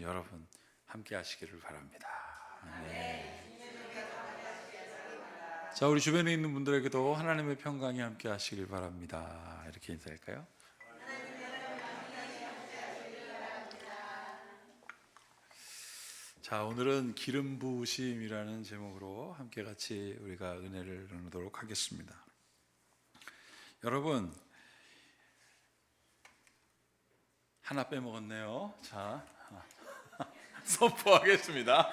여러분 함께 하시기를 바랍니다. 네. 자, 우리 주변에 있는 분들에게도 하나님의 평강이 함께 하시길 바랍니다. 이렇게 인사할까요? 자, 오늘은 기름 부으심이라는 제목으로 함께 같이 우리가 은혜를 나누도록 하겠습니다. 여러분, 하나 빼먹었네요. 자, 선포하겠습니다.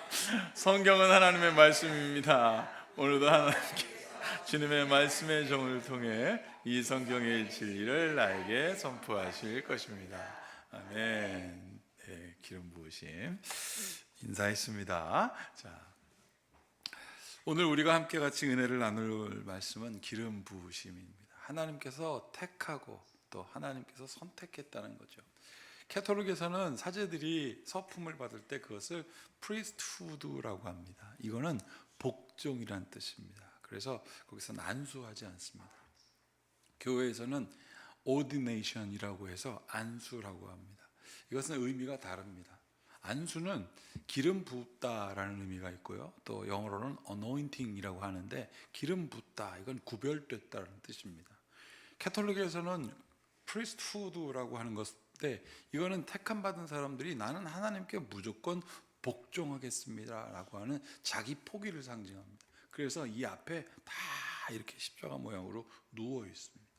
성경은 하나님의 말씀입니다. 오늘도 하나님께 주님의 말씀의 종을 통해 이 성경의 진리를 나에게 선포하실 것입니다. 아멘. 네, 기름 부으심 인사했습니다. 자, 오늘 우리가 함께 같이 은혜를 나눌 말씀은 기름 부으심입니다. 하나님께서 택하고 또 하나님께서 선택했다는 거죠. 캐톨릭에서는 사제들이 서품을 받을 때 그것을 프리스트후드라고 합니다. 이거는 복종이란 뜻입니다. 그래서 거기서 안수하지 않습니다. 교회에서는 ordination이라고 해서 안수라고 합니다. 이것은 의미가 다릅니다. 안수는 기름 붓다라는 의미가 있고요, 또 영어로는 anointing이라고 하는데 기름 붓다, 이건 구별됐다는 뜻입니다. 캐톨릭에서는 priesthood라고 하는 것인데 이거는 택함 받은 사람들이 나는 하나님께 무조건 복종하겠습니다 라고 하는 자기 포기를 상징합니다. 그래서 이 앞에 다 이렇게 십자가 모양으로 누워 있습니다.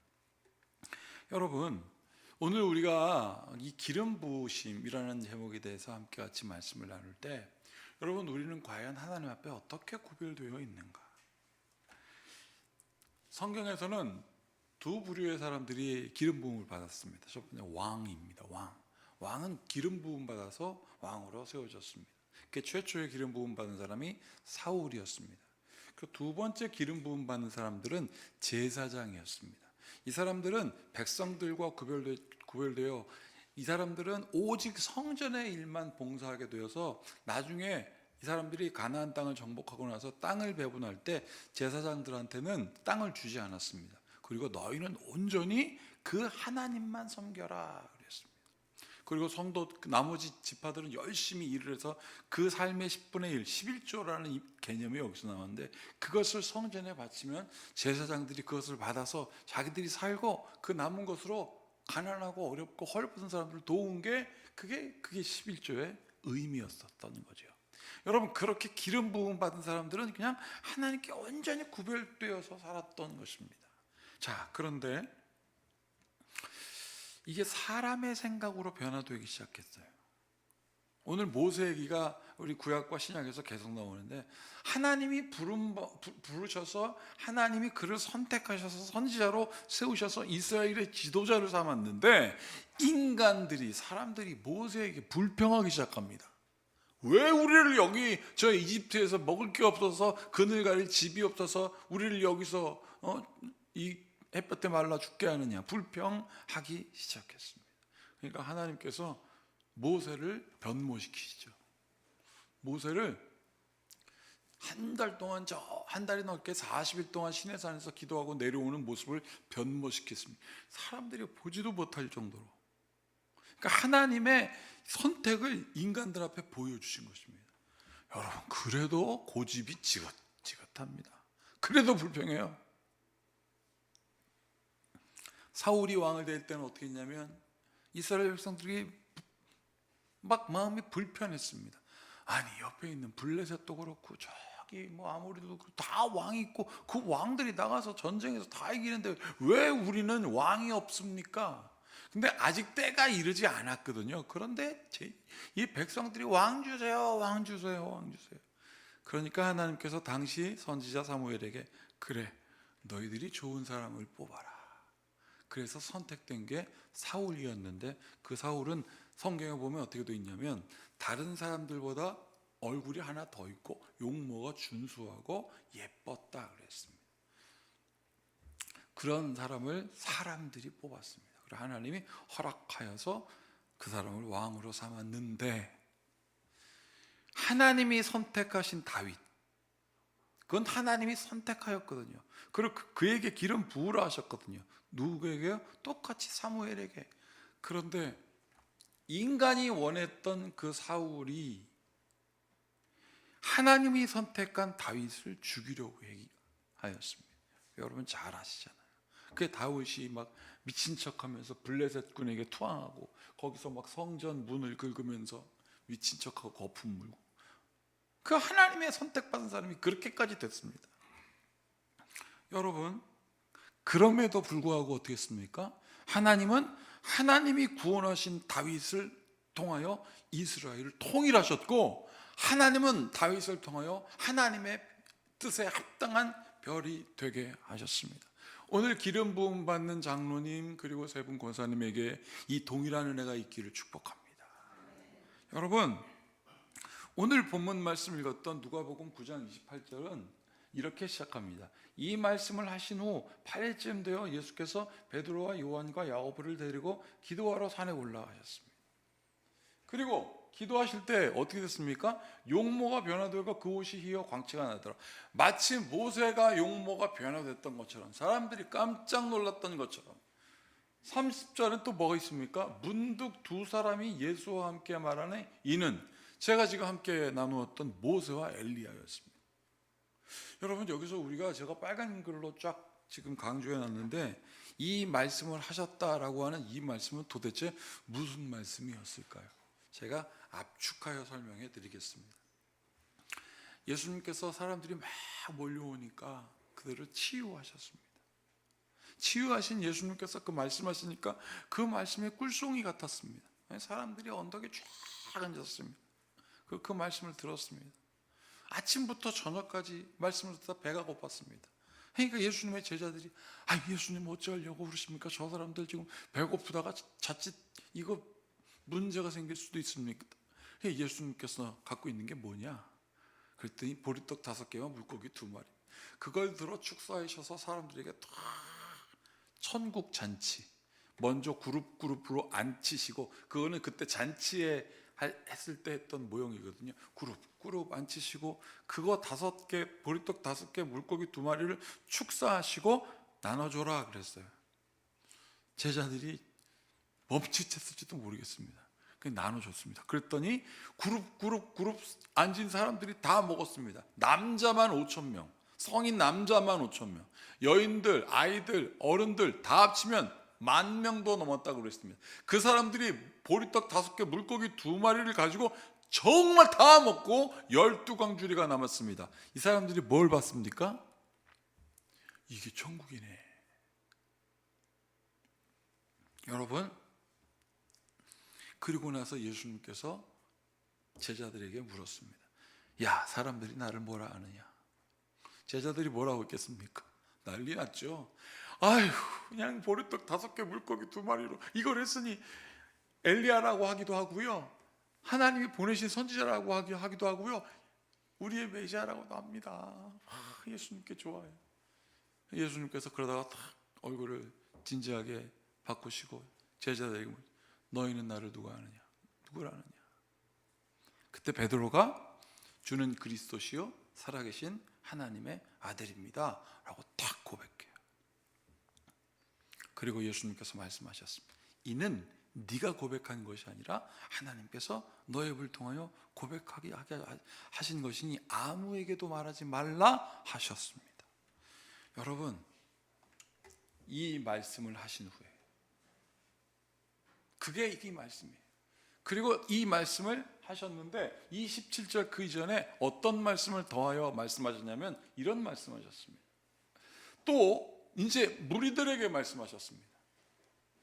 여러분, 오늘 우리가 이 기름 부으심이라는 제목에 대해서 함께 같이 말씀을 나눌 때, 여러분, 우리는 과연 하나님 앞에 어떻게 구별되어 있는가? 성경에서는 두 부류의 사람들이 기름 부음을 받았습니다. 첫 번째 왕입니다. 왕은 기름 부음 받아서 왕으로 세워졌습니다. 그 최초의 기름 부음 받은 사람이 사울이었습니다. 그 두 번째 기름 부음 받는 사람들은 제사장이었습니다. 이 사람들은 백성들과 구별되어 이 사람들은 오직 성전의 일만 봉사하게 되어서 나중에 이 사람들이 가나안 땅을 정복하고 나서 땅을 배분할 때 제사장들한테는 땅을 주지 않았습니다. 그리고 너희는 온전히 그 하나님만 섬겨라 그랬습니다. 그리고 성도 나머지 지파들은 열심히 일을 해서 그 삶의 10분의 1, 11조라는 개념이 여기서 나왔는데, 그것을 성전에 바치면 제사장들이 그것을 받아서 자기들이 살고 그 남은 것으로 가난하고 어렵고 헐벗은 사람들을 도운 게 그게 11조의 의미였었던 거죠. 여러분, 그렇게 기름 부음 받은 사람들은 그냥 하나님께 온전히 구별되어서 살았던 것입니다. 자, 그런데 이게 사람의 생각으로 변화되기 시작했어요. 오늘 모세기가 우리 구약과 신약에서 계속 나오는데, 하나님이 부르셔서 하나님이 그를 선택하셔서 선지자로 세우셔서 이스라엘의 지도자를 삼았는데, 인간들이, 사람들이 모세에게 불평하기 시작합니다. 왜 우리를 여기 저 이집트에서 먹을 게 없어서 그늘 가릴 집이 없어서 우리를 여기서 이 햇볕에 말라 죽게 하느냐, 불평하기 시작했습니다. 그러니까 하나님께서 모세를 변모시키시죠. 모세를 한 달 동안, 한 달이 넘게 40일 동안 시내산에서 기도하고 내려오는 모습을 변모시켰습니다. 사람들이 보지도 못할 정도로. 그러니까 하나님의 선택을 인간들 앞에 보여주신 것입니다. 여러분, 그래도 고집이 지긋지긋합니다. 그래도 불평해요. 사울이 왕을 될 때는 어떻게 했냐면, 이스라엘 백성들이 막 마음이 불편했습니다. 아니, 옆에 있는 블레셋도 그렇고 저기 아모리도 그렇고 다 왕이 있고 그 왕들이 나가서 전쟁에서 다 이기는데 왜 우리는 왕이 없습니까? 근데 아직 때가 이르지 않았거든요. 그런데 이 백성들이 왕 주세요, 왕 주세요, 왕 주세요. 그러니까 하나님께서 당시 선지자 사무엘에게, 그래, 너희들이 좋은 사람을 뽑아라. 그래서 선택된 게 사울이었는데, 그 사울은 성경에 보면 어떻게 되어 있냐면, 다른 사람들보다 얼굴이 하나 더 있고 용모가 준수하고 예뻤다 그랬습니다. 그런 사람을 사람들이 뽑았습니다. 그리고 하나님이 허락하여서 그 사람을 왕으로 삼았는데, 하나님이 선택하신 다윗, 그건 하나님이 선택하였거든요. 그리고 그에게 기름 부으라 하셨거든요. 누구에게요? 똑같이 사무엘에게. 그런데 인간이 원했던 그 사울이 하나님이 선택한 다윗을 죽이려고 하였습니다. 여러분 잘 아시잖아요. 그 다윗이 막 미친 척하면서 블레셋 군에게 투항하고 거기서 막 성전 문을 긁으면서 미친 척하고 거품 물고, 그 하나님의 선택받은 사람이 그렇게까지 됐습니다. 여러분, 그럼에도 불구하고 어떻게 했습니까? 하나님은 하나님이 구원하신 다윗을 통하여 이스라엘을 통일하셨고, 하나님은 다윗을 통하여 하나님의 뜻에 합당한 별이 되게 하셨습니다. 오늘 기름 부음 받는 장로님 그리고 세 분 권사님에게 이 동일한 은혜가 있기를 축복합니다. 여러분, 오늘 본문 말씀 읽었던 누가복음 9장 28절은 이렇게 시작합니다. 이 말씀을 하신 후 8일쯤 되어 예수께서 베드로와 요한과 야고보를 데리고 기도하러 산에 올라가셨습니다. 그리고 기도하실 때 어떻게 됐습니까? 용모가 변화되고 그 옷이 휘어 광채가 나더라. 마치 모세가 용모가 변화됐던 것처럼, 사람들이 깜짝 놀랐던 것처럼. 30절은 또 뭐가 있습니까? 문득 두 사람이 예수와 함께 말하네. 이는 제가 지금 함께 나누었던 모세와 엘리야였습니다. 여러분, 여기서 우리가 제가 빨간 글로 쫙 지금 강조해 놨는데, 이 말씀을 하셨다라고 하는 이 말씀은 도대체 무슨 말씀이었을까요? 제가 압축하여 설명해 드리겠습니다. 예수님께서 사람들이 막 몰려오니까 그들을 치유하셨습니다. 치유하신 예수님께서 그 말씀하시니까 그 말씀이 꿀송이 같았습니다. 사람들이 언덕에 쫙 앉았습니다. 그 말씀을 들었습니다. 아침부터 저녁까지 말씀을 듣다 배가 고팠습니다. 그러니까 예수님의 제자들이 예수님 어쩌려고 그러십니까? 저 사람들 지금 배고프다가 자칫 이거 문제가 생길 수도 있습니까? 예수님께서 갖고 있는 게 뭐냐? 그랬더니 보리떡 5개와 물고기 2마리. 그걸 들어 축사하셔서 사람들에게 다 천국 잔치, 먼저 그룹으로 앉히시고, 그거는 그때 잔치에 했을 때 했던 모형이거든요. 그룹 앉히시고, 그거 5개, 보리떡 5개, 물고기 2마리를 축사하시고 나눠줘라 그랬어요. 제자들이 멈칫했을지도 모르겠습니다. 나눠줬습니다. 그랬더니 그룹 앉은 사람들이 다 먹었습니다. 남자만 5,000명, 성인 남자만 5,000명, 여인들, 아이들, 어른들 다 합치면 10,000명도 넘었다고 그랬습니다. 그 사람들이 보리떡 5개, 물고기 2마리를 가지고 정말 다 먹고 12광주리가 남았습니다. 이 사람들이 뭘 봤습니까? 이게 천국이네. 여러분, 그리고 나서 예수님께서 제자들에게 물었습니다. 야, 사람들이 나를 뭐라 하느냐? 제자들이 뭐라고 했겠습니까? 난리 났죠. 그냥 보리떡 5개, 물고기 2마리로 이걸 했으니 엘리야라고 하기도 하고요, 하나님이 보내신 선지자라고 하기도 하고요, 우리의 메시아라고도 합니다. 예수님께 좋아요. 예수님께서 그러다가 딱 얼굴을 진지하게 바꾸시고 제자들에게 너희는 나를 누가 아느냐? 누구를 아느냐? 그때 베드로가 주는 그리스도시요 살아계신 하나님의 아들입니다 라고 딱 고백해요. 그리고 예수님께서 말씀하셨습니다. 이는 네가 고백한 것이 아니라 하나님께서 너의 입을 통하여 고백하게 하신 것이니 아무에게도 말하지 말라 하셨습니다. 여러분, 이 말씀을 하신 후에, 그게 이 말씀이에요. 그리고 이 말씀을 하셨는데 27절 그 이전에 어떤 말씀을 더하여 말씀하셨냐면 이런 말씀하셨습니다. 또 이제 무리들에게 말씀하셨습니다.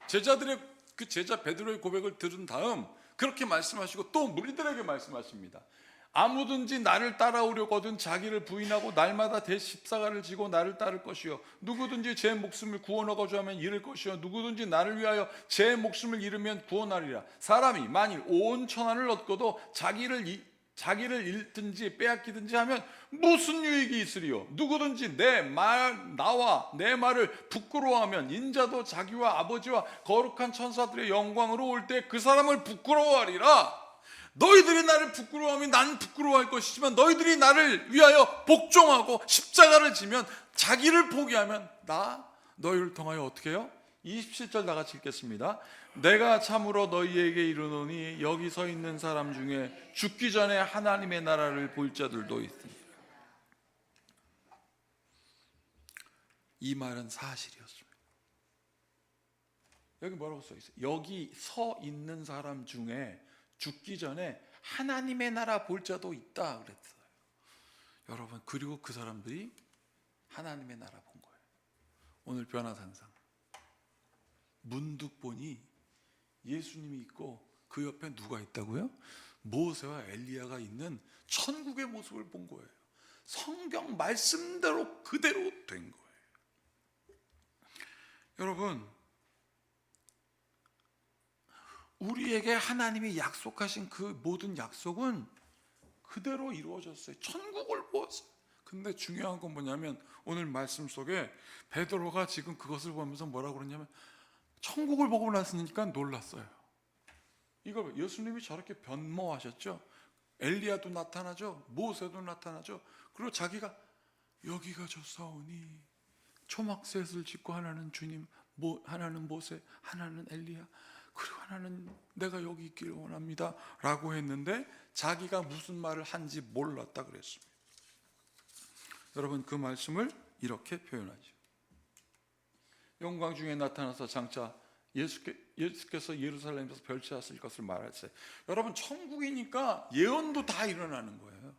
제자들의 그 제자 베드로의 고백을 들은 다음 그렇게 말씀하시고 또 무리들에게 말씀하십니다. 아무든지 나를 따라오려거든 자기를 부인하고 날마다 십자가를 지고 나를 따를 것이요, 누구든지 제 목숨을 구원하고자 하면 잃을 것이요, 누구든지 나를 위하여 제 목숨을 잃으면 구원하리라. 사람이 만일 온 천하를 얻고도 자기를 잃든지 빼앗기든지 하면 무슨 유익이 있으리요? 누구든지 나와 내 말을 부끄러워하면 인자도 자기와 아버지와 거룩한 천사들의 영광으로 올 때 그 사람을 부끄러워하리라. 너희들이 나를 부끄러워하면 나는 부끄러워할 것이지만 너희들이 나를 위하여 복종하고 십자가를 지면 자기를 포기하면 나 너희를 통하여 어떻게 해요? 27절 다 같이 읽겠습니다. 내가 참으로 너희에게 이르노니 여기 서 있는 사람 중에 죽기 전에 하나님의 나라를 볼 자들도 있으니. 이 말은 사실이었습니다. 여기 뭐라고 써 있어요? 여기 서 있는 사람 중에 죽기 전에 하나님의 나라 볼 자도 있다 그랬어요. 여러분, 그리고 그 사람들이 하나님의 나라 본 거예요. 오늘 변화산상 문득 보니 예수님이 있고 그 옆에 누가 있다고요? 모세와 엘리야가 있는 천국의 모습을 본 거예요. 성경 말씀대로 그대로 된 거예요. 여러분, 우리에게 하나님이 약속하신 그 모든 약속은 그대로 이루어졌어요. 천국을 보았어요. 근데 중요한 건 뭐냐면 오늘 말씀 속에 베드로가 지금 그것을 보면서 뭐라고 그러냐면 천국을 보고 났으니까 놀랐어요. 이거 예수님이 저렇게 변모하셨죠. 엘리야도 나타나죠. 모세도 나타나죠. 그리고 자기가 여기가 좋사오니 초막셋을 짓고 하나는 주님, 하나는 모세, 하나는 엘리야, 그리고 하나는 내가 여기 있기를 원합니다 라고 했는데 자기가 무슨 말을 한지 몰랐다 그랬습니다. 여러분, 그 말씀을 이렇게 표현하죠. 영광 중에 나타나서 장차 예수께서 예루살렘에서 별치하실 것을 말하세요. 여러분, 천국이니까 예언도 다 일어나는 거예요.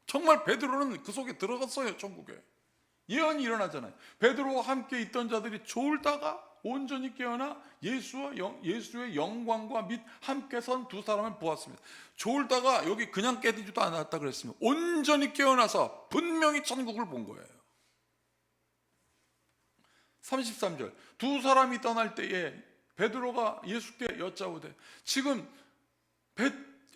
정말 베드로는 그 속에 들어갔어요. 천국에 예언이 일어나잖아요. 베드로와 함께 있던 자들이 졸다가 온전히 깨어나 예수의 영광과 및 함께 선 두 사람을 보았습니다. 졸다가 여기 그냥 깨지지도 않았다 그랬습니다. 온전히 깨어나서 분명히 천국을 본 거예요. 33절, 두 사람이 떠날 때에 베드로가 예수께 여짜오되 지금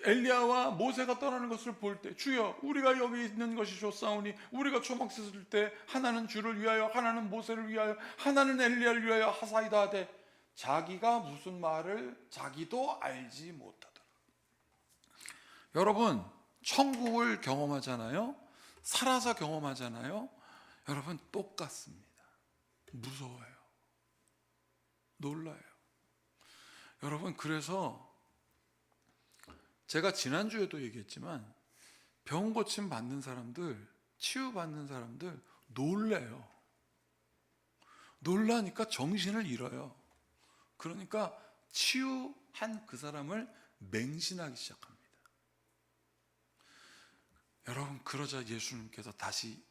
엘리야와 모세가 떠나는 것을 볼 때 주여 우리가 여기 있는 것이 좋사오니 우리가 초막 씻을 때 하나는 주를 위하여 하나는 모세를 위하여 하나는 엘리야를 위하여 하사이다 하되 자기가 무슨 말을 자기도 알지 못하더라. 여러분, 천국을 경험하잖아요. 살아서 경험하잖아요. 여러분, 똑같습니다. 무서워요. 놀라요. 여러분, 그래서 제가 지난주에도 얘기했지만 병 고침 받는 사람들, 치유받는 사람들 놀래요. 놀라니까 정신을 잃어요. 그러니까 치유한 그 사람을 맹신하기 시작합니다. 여러분, 그러자 예수님께서 다시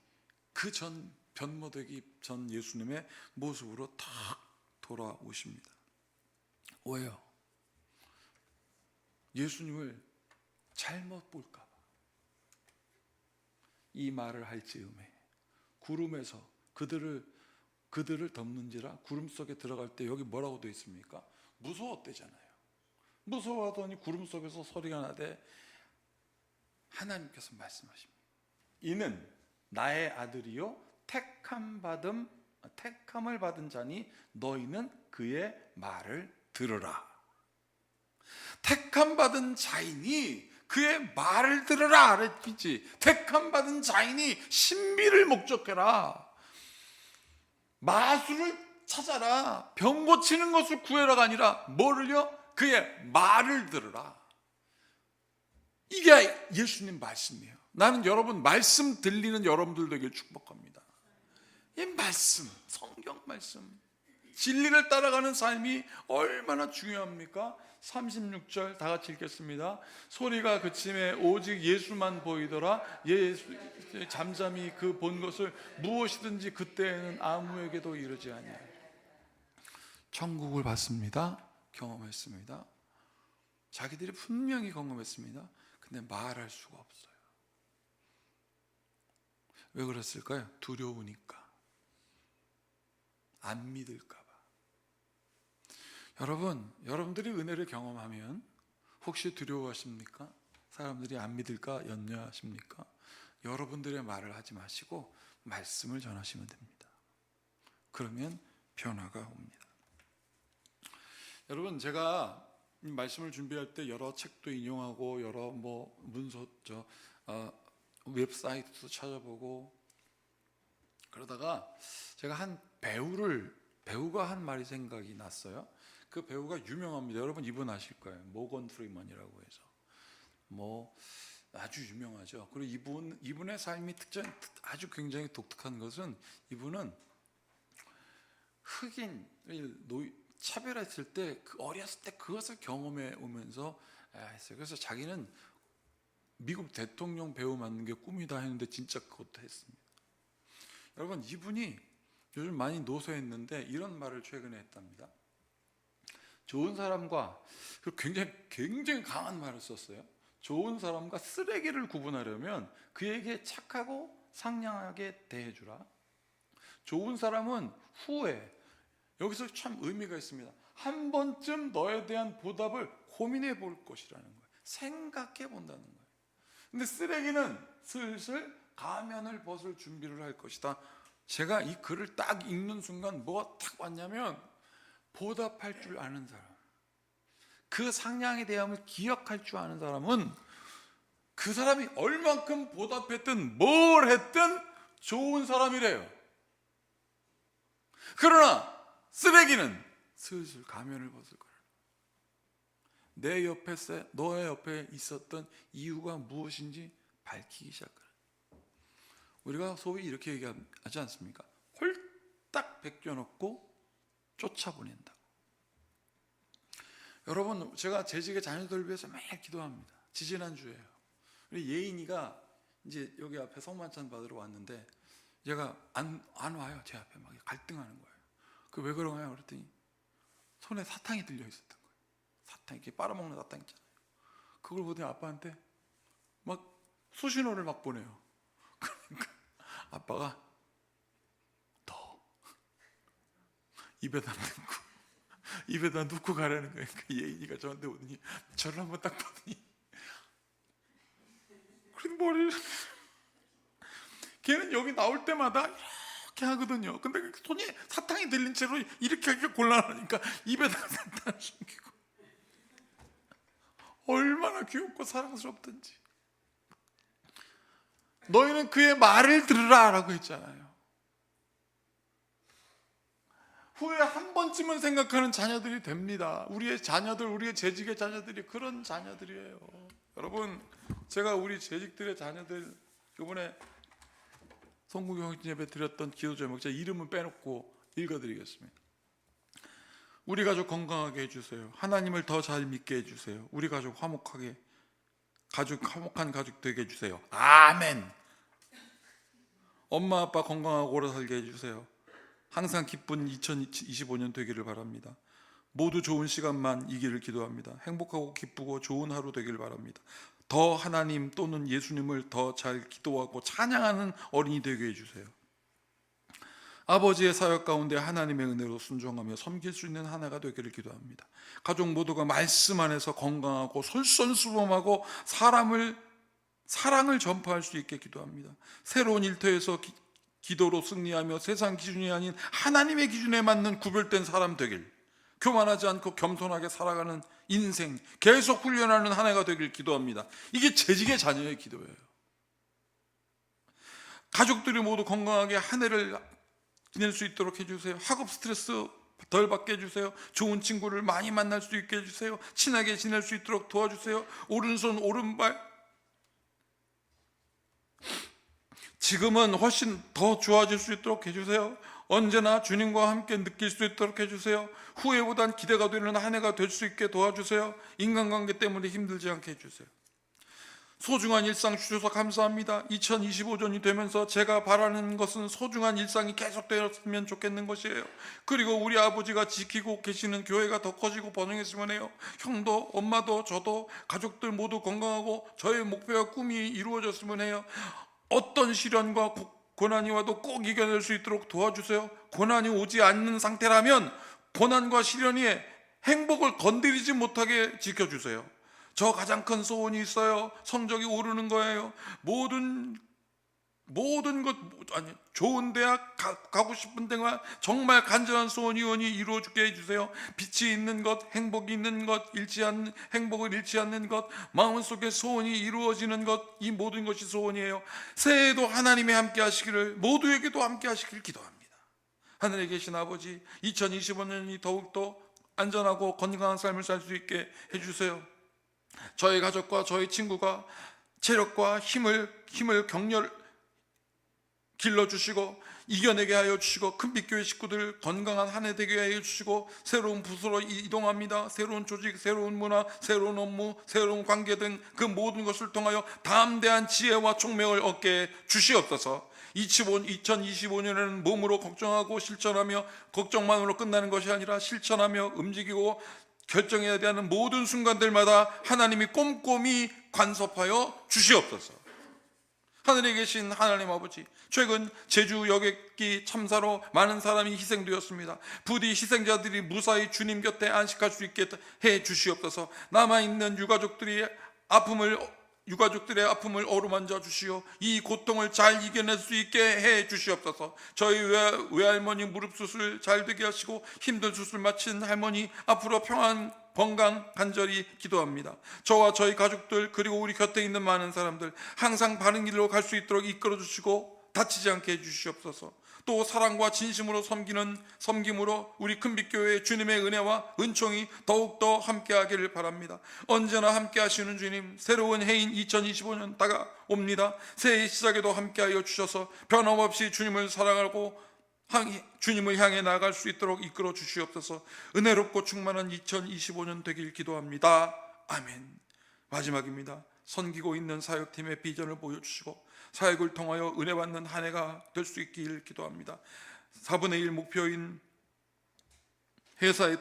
그 전 변모되기 전 예수님의 모습으로 탁 돌아오십니다. 왜요? 예수님을 잘못 볼까 봐. 이 말을 할 즈음에 구름에서 그들을 덮는지라 구름 속에 들어갈 때 여기 뭐라고 되어 있습니까? 무서웠대잖아요. 무서워하더니 구름 속에서 소리가 나되 하나님께서 말씀하십니다. 이는 나의 아들이요 택함을 받은 자니 너희는 그의 말을 들으라. 택함 받은 자이니 그의 말을 들으라 그랬지. 택함 받은 자이니 신비를 목적해라. 마술을 찾아라. 병 고치는 것을 구해라가 아니라 뭐를요? 그의 말을 들으라. 이게 예수님 말씀이에요. 나는 여러분 말씀 들리는 여러분들 되길 축복합니다. 이 말씀, 성경 말씀, 진리를 따라가는 삶이 얼마나 중요합니까? 36절 다 같이 읽겠습니다. 소리가 그침에 오직 예수만 보이더라. 예수 잠잠히 그 본 것을 무엇이든지 그때에는 아무에게도 이르지 아니하여. 천국을 봤습니다. 경험했습니다. 자기들이 분명히 경험했습니다. 근데 말할 수가 없어요. 왜 그랬을까요? 두려우니까. 안 믿을까 봐. 여러분들이 은혜를 경험하면 혹시 두려워하십니까? 사람들이 안 믿을까 염려하십니까? 여러분들의 말을 하지 마시고 말씀을 전하시면 됩니다. 그러면 변화가 옵니다. 여러분, 제가 말씀을 준비할 때 여러 책도 인용하고 여러 문서 웹사이트도 찾아보고 그러다가 제가 한 배우가 한 말이 생각이 났어요. 그 배우가 유명합니다. 여러분 이분 아실 거예요. 모건 프리먼이라고 해서 아주 유명하죠. 그리고 이분의 삶이 아주 굉장히 독특한 것은 이분은 흑인을 차별했을 때 어렸을 때 그것을 경험해 오면서 했어요. 그래서 자기는 미국 대통령 배우 맡는 게 꿈이다 했는데 진짜 그것도 했습니다. 여러분 이분이 요즘 많이 노쇠했는데 이런 말을 최근에 했답니다. 좋은 사람과 굉장히 강한 말을 썼어요. 좋은 사람과 쓰레기를 구분하려면 그에게 착하고 상냥하게 대해주라. 좋은 사람은 후회. 여기서 참 의미가 있습니다. 한 번쯤 너에 대한 보답을 고민해 볼 것이라는 거예요. 생각해 본다는 거예요. 근데 쓰레기는 슬슬 가면을 벗을 준비를 할 것이다. 제가 이 글을 딱 읽는 순간 뭐가 탁 왔냐면 보답할 줄 아는 사람, 그 상냥의 대함을 기억할 줄 아는 사람은 그 사람이 얼만큼 보답했든 뭘 했든 좋은 사람이래요. 그러나 쓰레기는 슬슬 가면을 벗을 거예요. 너의 옆에 있었던 이유가 무엇인지 밝히기 시작해요. 우리가 소위 이렇게 얘기하지 않습니까? 홀딱 벗겨놓고 쫓아보낸다고. 여러분, 제가 재직의 자녀들을 위해서 매일 기도합니다. 지지난주에요. 우리 예인이가 이제 여기 앞에 성만찬 받으러 왔는데 얘가 안 와요. 제 앞에 막 갈등하는 거예요. 그 왜 그런가요? 그랬더니 손에 사탕이 들려 있었던 거예요. 사탕, 이렇게 빨아먹는 사탕 있잖아요. 그걸 보더니 아빠한테 막 수신호를 막 보내요. 그러니까 아빠가 더 입에다 넣고 가라는 거예요. 그 예인이가 저한테 오더니 저를 한번 딱 보더니 그래도 머리를 걔는 여기 나올 때마다 이렇게 하거든요. 근데 손이 사탕이 들린 채로 이렇게 하기가 곤란하니까 입에다가 사탕을 숨기고. 얼마나 귀엽고 사랑스럽던지. 너희는 그의 말을 들으라 라고 했잖아요. 후에 한 번쯤은 생각하는 자녀들이 됩니다. 우리의 자녀들, 우리의 재직의 자녀들이 그런 자녀들이에요. 여러분, 제가 우리 재직들의 자녀들 이번에 성구경 예배 드렸던 기도 제목 제 이름은 빼놓고 읽어드리겠습니다. 우리 가족 건강하게 해주세요. 하나님을 더 잘 믿게 해주세요. 우리 가족 화목한 가족 되게 해주세요. 아멘. 엄마 아빠 건강하고 오래 살게 해주세요. 항상 기쁜 2025년 되기를 바랍니다. 모두 좋은 시간만 이기를 기도합니다. 행복하고 기쁘고 좋은 하루 되기를 바랍니다. 더 하나님 또는 예수님을 더 잘 기도하고 찬양하는 어린이 되게 해주세요. 아버지의 사역 가운데 하나님의 은혜로 순종하며 섬길 수 있는 한 해가 되기를 기도합니다. 가족 모두가 말씀 안에서 건강하고 솔선수범하고 사랑을 전파할 수 있게 기도합니다. 새로운 일터에서 기도로 승리하며 세상 기준이 아닌 하나님의 기준에 맞는 구별된 사람 되길, 교만하지 않고 겸손하게 살아가는 인생 계속 훈련하는 한 해가 되길 기도합니다. 이게 재직의 자녀의 기도예요. 가족들이 모두 건강하게 한 해를 지낼 수 있도록 해주세요. 학업 스트레스 덜 받게 해주세요. 좋은 친구를 많이 만날 수 있게 해주세요. 친하게 지낼 수 있도록 도와주세요. 오른손 오른발 지금은 훨씬 더 좋아질 수 있도록 해주세요. 언제나 주님과 함께 느낄 수 있도록 해주세요. 후회보단 기대가 되는 한 해가 될 수 있게 도와주세요. 인간관계 때문에 힘들지 않게 해주세요. 소중한 일상 주셔서 감사합니다. 2025년이 되면서 제가 바라는 것은 소중한 일상이 계속되었으면 좋겠는 것이에요. 그리고 우리 아버지가 지키고 계시는 교회가 더 커지고 번영했으면 해요. 형도 엄마도 저도 가족들 모두 건강하고 저의 목표와 꿈이 이루어졌으면 해요. 어떤 시련과 고난이 와도 꼭 이겨낼 수 있도록 도와주세요. 고난이 오지 않는 상태라면 고난과 시련이 행복을 건드리지 못하게 지켜주세요. 저 가장 큰 소원이 있어요. 성적이 오르는 거예요. 모든 것, 좋은 대학 가고 싶은 데가 정말 간절한 소원이 이루어지게 해주세요. 빛이 있는 것, 행복이 있는 것, 행복을 잃지 않는 것, 마음속에 소원이 이루어지는 것, 이 모든 것이 소원이에요. 새해에도 하나님이 함께 하시기를, 모두에게도 함께 하시기를 기도합니다. 하늘에 계신 아버지, 2025년이 더욱더 안전하고 건강한 삶을 살 수 있게 해주세요. 저희 가족과 저희 친구가 체력과 힘을 길러주시고 이겨내게 하여 주시고, 큰빛교회 식구들 건강한 한 해 되게 하여 주시고, 새로운 부서로 이동합니다. 새로운 조직, 새로운 문화, 새로운 업무, 새로운 관계 등 그 모든 것을 통하여 담대한 지혜와 총명을 얻게 주시옵소서. 2025년에는 몸으로 걱정하고 실천하며, 걱정만으로 끝나는 것이 아니라 실천하며 움직이고 결정해야 되는 모든 순간들마다 하나님이 꼼꼼히 간섭하여 주시옵소서. 하늘에 계신 하나님 아버지, 최근 제주 여객기 참사로 많은 사람이 희생되었습니다. 부디 희생자들이 무사히 주님 곁에 안식할 수 있게 해 주시옵소서. 남아있는 유가족들의 아픔을 어루만져 주시오. 이 고통을 잘 이겨낼 수 있게 해 주시옵소서. 저희 외할머니 무릎 수술 잘 되게 하시고, 힘든 수술 마친 할머니 앞으로 평안 건강 간절히 기도합니다. 저와 저희 가족들, 그리고 우리 곁에 있는 많은 사람들 항상 바른 길로 갈 수 있도록 이끌어 주시고 다치지 않게 해 주시옵소서. 또 사랑과 진심으로 섬김으로 우리 큰빛교회의 주님의 은혜와 은총이 더욱더 함께하기를 바랍니다. 언제나 함께하시는 주님, 새로운 해인 2025년 다가옵니다. 새해 시작에도 함께하여 주셔서 변함없이 주님을 사랑하고 주님을 향해 나아갈 수 있도록 이끌어 주시옵소서. 은혜롭고 충만한 2025년 되길 기도합니다. 아멘. 마지막입니다. 섬기고 있는 사역팀의 비전을 보여주시고 사역을 통하여 은혜 받는 한 해가 될 수 있길 기도합니다. 4분의 1 목표인 회사의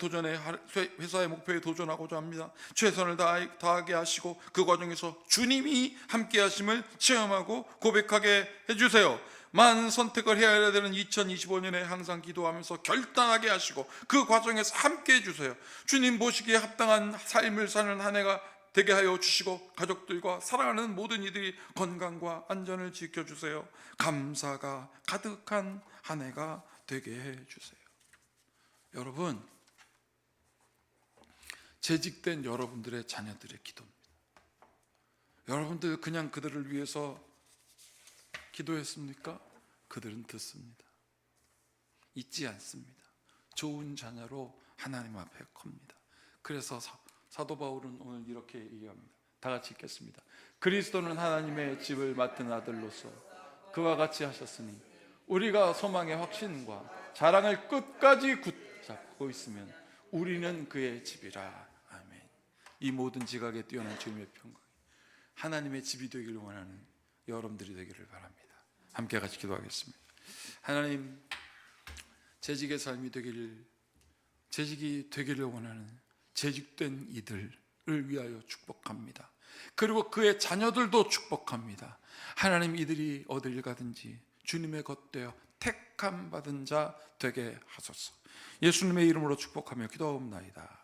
목표에 도전하고자 합니다. 최선을 다하게 하시고 그 과정에서 주님이 함께 하심을 체험하고 고백하게 해주세요. 많은 선택을 해야 되는 2025년에 항상 기도하면서 결단하게 하시고 그 과정에서 함께 해주세요. 주님 보시기에 합당한 삶을 사는 한 해가 되게 하여 주시고, 가족들과 사랑하는 모든 이들이 건강과 안전을 지켜주세요. 감사가 가득한 한 해가 되게 해주세요. 여러분, 재직된 여러분들의 자녀들의 기도입니다. 여러분들 그냥 그들을 위해서 기도했습니까? 그들은 듣습니다. 잊지 않습니다. 좋은 자녀로 하나님 앞에 컵니다. 그래서 사도 바울은 오늘 이렇게 얘기합니다. 다 같이 읽겠습니다. 그리스도는 하나님의 집을 맡은 아들로서 그와 같이 하셨으니 우리가 소망의 확신과 자랑을 끝까지 붙잡고 있으면 우리는 그의 집이라. 아멘. 이 모든 지각에 뛰어난 주님의 평강이 하나님의 집이 되기를 원하는 여러분들이 되기를 바랍니다. 함께 같이 기도하겠습니다. 하나님, 재직의 삶이 재직이 되기를 원하는 재직된 이들을 위하여 축복합니다. 그리고 그의 자녀들도 축복합니다. 하나님, 이들이 어딜 가든지 주님의 것되어 택함 받은 자 되게 하소서. 예수님의 이름으로 축복하며 기도하옵나이다.